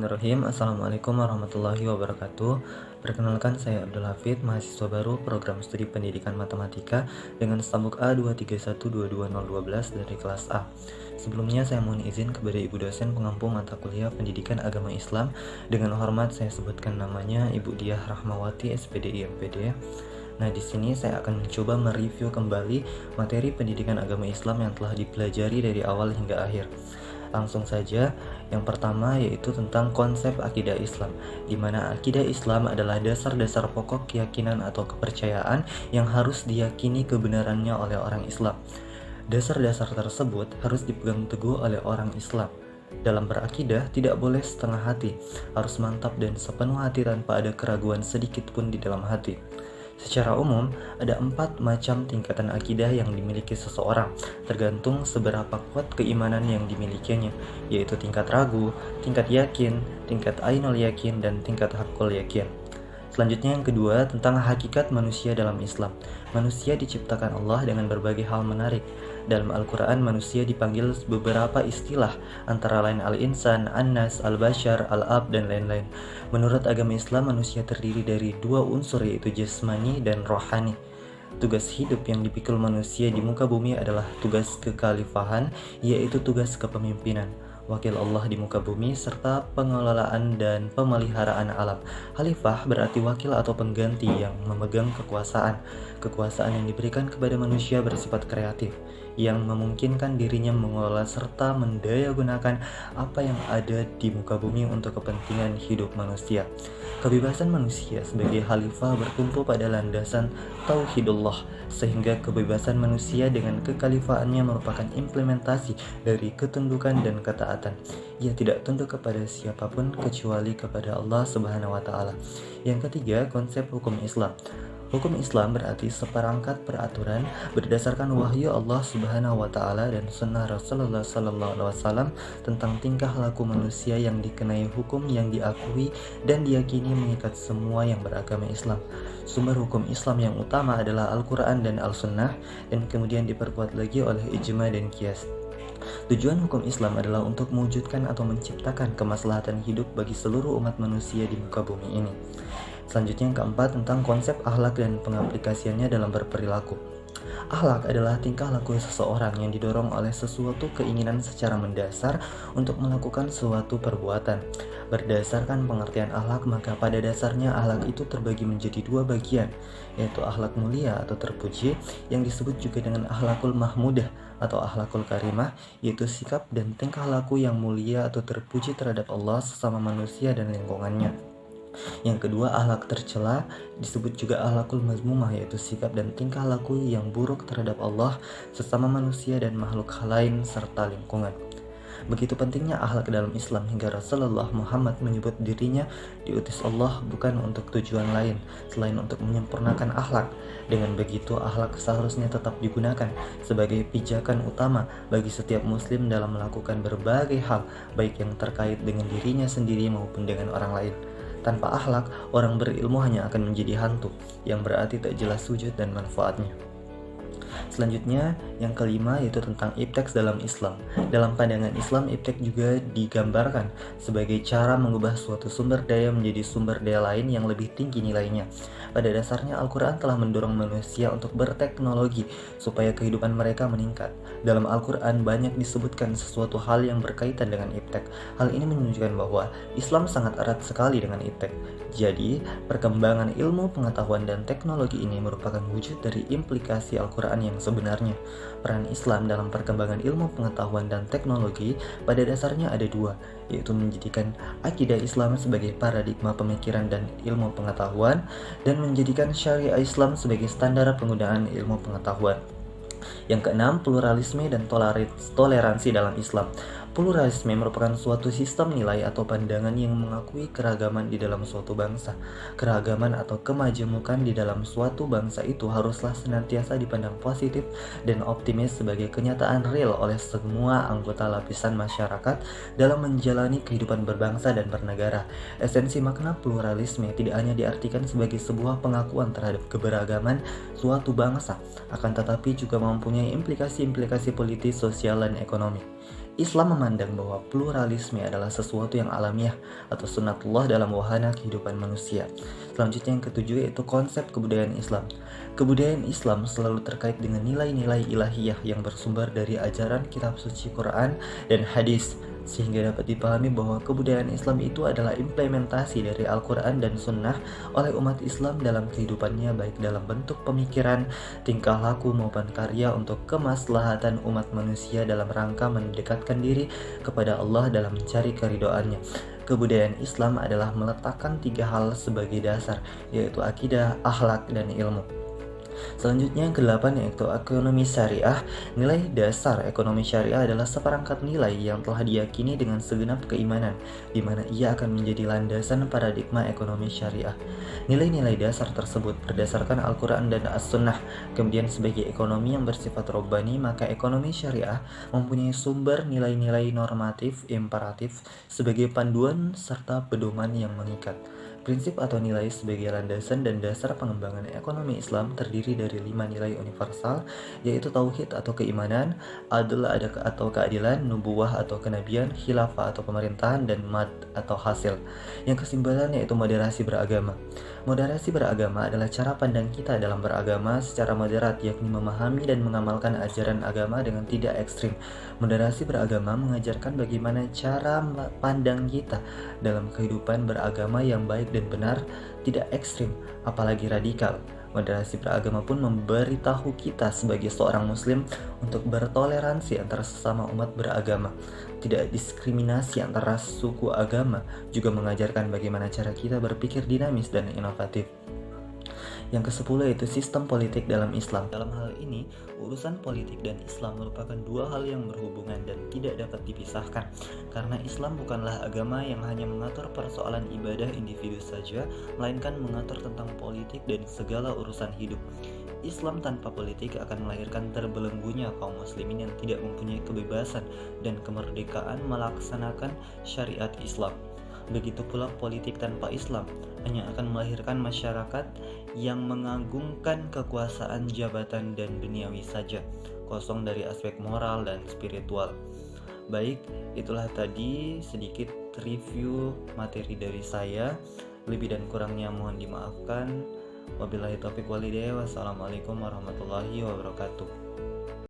Bismillahirrahmanirrahim. Assalamualaikum warahmatullahi wabarakatuh. Perkenalkan, saya Abdul Hafid, mahasiswa baru program studi pendidikan matematika dengan stambuk A231222012 dari kelas A. Sebelumnya saya mohon izin kepada Ibu dosen pengampu mata kuliah Pendidikan Agama Islam. Dengan hormat saya sebutkan namanya Ibu Diah Rahmawati, SPDI MPD. Nah, di sini saya akan mencoba mereview kembali materi pendidikan agama Islam yang telah dipelajari dari awal hingga akhir. Langsung saja, yang pertama yaitu tentang konsep akidah Islam, di mana akidah Islam adalah dasar-dasar pokok keyakinan atau kepercayaan yang harus diyakini kebenarannya oleh orang Islam. Dasar-dasar tersebut harus dipegang teguh oleh orang Islam. Dalam berakidah tidak boleh setengah hati, harus mantap dan sepenuh hati tanpa ada keraguan sedikit pun di dalam hati. Secara umum, ada 4 macam tingkatan akidah yang dimiliki seseorang, tergantung seberapa kuat keimanan yang dimilikinya, yaitu tingkat ragu, tingkat yakin, tingkat ainul yakin, dan tingkat hakul yakin. Selanjutnya yang kedua, tentang hakikat manusia dalam Islam. Manusia diciptakan Allah dengan berbagai hal menarik. Dalam Al-Quran, manusia dipanggil beberapa istilah, antara lain al-insan, an-nas, al-bashar, al-ab, dan lain-lain. Menurut agama Islam, manusia terdiri dari 2 unsur, yaitu jasmani dan rohani. Tugas hidup yang dipikul manusia di muka bumi adalah tugas kekhalifahan, yaitu tugas kepemimpinan, wakil Allah di muka bumi, serta pengelolaan dan pemeliharaan alam. Khalifah berarti wakil atau pengganti yang memegang kekuasaan. Kekuasaan yang diberikan kepada manusia bersifat kreatif, yang memungkinkan dirinya mengelola serta mendayagunakan apa yang ada di muka bumi untuk kepentingan hidup manusia. Kebebasan manusia sebagai khalifah bertumpu pada landasan tauhidullah, sehingga kebebasan manusia dengan kekhalifaannya merupakan implementasi dari ketundukan dan ketaatan. Ia tidak tunduk kepada siapapun kecuali kepada Allah Subhanahu wa taala. Yang ketiga, konsep hukum Islam. Hukum Islam berarti seperangkat peraturan berdasarkan wahyu Allah Subhanahu wa taala dan sunnah Rasulullah sallallahu alaihi wasallam tentang tingkah laku manusia yang dikenai hukum yang diakui dan diyakini mengikat semua yang beragama Islam. Sumber hukum Islam yang utama adalah Al-Quran dan Al-Sunnah, dan kemudian diperkuat lagi oleh ijma dan qiyas. Tujuan hukum Islam adalah untuk mewujudkan atau menciptakan kemaslahatan hidup bagi seluruh umat manusia di muka bumi ini. Selanjutnya yang keempat, tentang konsep akhlak dan pengaplikasiannya dalam berperilaku. Akhlak adalah tingkah laku seseorang yang didorong oleh sesuatu keinginan secara mendasar untuk melakukan suatu perbuatan. Berdasarkan pengertian akhlak, maka pada dasarnya akhlak itu terbagi menjadi 2 bagian, yaitu akhlak mulia atau terpuji, yang disebut juga dengan akhlakul mahmudah atau akhlakul karimah, yaitu sikap dan tingkah laku yang mulia atau terpuji terhadap Allah, sesama manusia, dan lingkungannya. Yang kedua, akhlak tercela, disebut juga akhlakul mazmumah, yaitu sikap dan tingkah laku yang buruk terhadap Allah, sesama manusia, dan makhluk lain, serta lingkungan. Begitu pentingnya akhlak dalam Islam hingga Rasulullah Muhammad menyebut dirinya diutus Allah bukan untuk tujuan lain selain untuk menyempurnakan akhlak. Dengan begitu, akhlak seharusnya tetap digunakan sebagai pijakan utama bagi setiap muslim dalam melakukan berbagai hal, baik yang terkait dengan dirinya sendiri maupun dengan orang lain. Tanpa akhlak, orang berilmu hanya akan menjadi hantu, yang berarti tak jelas wujud dan manfaatnya. Selanjutnya, yang kelima yaitu tentang iptek dalam Islam. Dalam pandangan Islam, iptek juga digambarkan sebagai cara mengubah suatu sumber daya menjadi sumber daya lain yang lebih tinggi nilainya. Pada dasarnya, Al-Quran telah mendorong manusia untuk berteknologi supaya kehidupan mereka meningkat. Dalam Al-Quran banyak disebutkan sesuatu hal yang berkaitan dengan iptek. Hal ini menunjukkan bahwa Islam sangat erat sekali dengan iptek. Jadi, perkembangan ilmu pengetahuan dan teknologi ini merupakan wujud dari implikasi Al-Quran yang sebenarnya. Peran Islam dalam perkembangan ilmu pengetahuan dan teknologi pada dasarnya ada 2, yaitu menjadikan akidah Islam sebagai paradigma pemikiran dan ilmu pengetahuan, dan menjadikan syariah Islam sebagai standar penggunaan ilmu pengetahuan. Yang keenam, pluralisme dan toleransi dalam Islam. Pluralisme merupakan suatu sistem nilai atau pandangan yang mengakui keragaman di dalam suatu bangsa. Keragaman atau kemajemukan di dalam suatu bangsa itu haruslah senantiasa dipandang positif dan optimis sebagai kenyataan real oleh semua anggota lapisan masyarakat dalam menjalani kehidupan berbangsa dan bernegara. Esensi makna pluralisme tidak hanya diartikan sebagai sebuah pengakuan terhadap keberagaman suatu bangsa, akan tetapi juga mempunyai implikasi-implikasi politis, sosial, dan ekonomi. Islam memandang bahwa pluralisme adalah sesuatu yang alamiah atau sunatullah dalam wahana kehidupan manusia. Selanjutnya yang ketujuh yaitu konsep kebudayaan Islam. Kebudayaan Islam selalu terkait dengan nilai-nilai ilahiyah yang bersumber dari ajaran kitab suci Quran dan hadis, sehingga dapat dipahami bahwa kebudayaan Islam itu adalah implementasi dari Al-Quran dan Sunnah oleh umat Islam dalam kehidupannya, baik dalam bentuk pemikiran, tingkah laku maupun karya untuk kemaslahatan umat manusia dalam rangka mendekatkan diri kepada Allah dalam mencari keridhoannya. Kebudayaan Islam adalah meletakkan 3 hal sebagai dasar, yaitu akidah, akhlak, dan ilmu. Selanjutnya yang ke-8 yaitu ekonomi syariah. Nilai dasar ekonomi syariah adalah seperangkat nilai yang telah diyakini dengan segenap keimanan, di mana ia akan menjadi landasan paradigma ekonomi syariah. Nilai-nilai dasar tersebut berdasarkan Al-Quran dan As-Sunnah. Kemudian sebagai ekonomi yang bersifat robbani, maka ekonomi syariah mempunyai sumber nilai-nilai normatif imperatif sebagai panduan serta pedoman yang mengikat. Prinsip atau nilai sebagai landasan dan dasar pengembangan ekonomi Islam terdiri dari 5 nilai universal, yaitu tauhid atau keimanan, adl atau keadilan, nubuwah atau kenabian, khilafah atau pemerintahan, dan mad atau hasil. Yang kesimpulan yaitu moderasi beragama. Moderasi beragama adalah cara pandang kita dalam beragama secara moderat, yakni memahami dan mengamalkan ajaran agama dengan tidak ekstrim. Moderasi beragama mengajarkan bagaimana cara pandang kita dalam kehidupan beragama yang baik dan benar, tidak ekstrim, apalagi radikal. Moderasi beragama pun memberitahu kita sebagai seorang muslim untuk bertoleransi antara sesama umat beragama, tidak diskriminasi antara suku agama, juga mengajarkan bagaimana cara kita berpikir dinamis dan inovatif. Yang ke-10 yaitu sistem politik dalam Islam. Dalam hal ini, urusan politik dan Islam merupakan 2 hal yang berhubungan dan tidak dapat dipisahkan, karena Islam bukanlah agama yang hanya mengatur persoalan ibadah individu saja, melainkan mengatur tentang politik dan segala urusan hidup. Islam tanpa politik akan melahirkan terbelenggunya kaum muslimin yang tidak mempunyai kebebasan dan kemerdekaan melaksanakan syariat Islam. Begitu pula politik tanpa Islam hanya akan melahirkan masyarakat yang mengagungkan kekuasaan jabatan dan duniawi saja, kosong dari aspek moral dan spiritual. Baik, itulah tadi sedikit review materi dari saya. Lebih dan kurangnya mohon dimaafkan. Wabillahi taufiq walhidayah. Wassalamualaikum warahmatullahi wabarakatuh.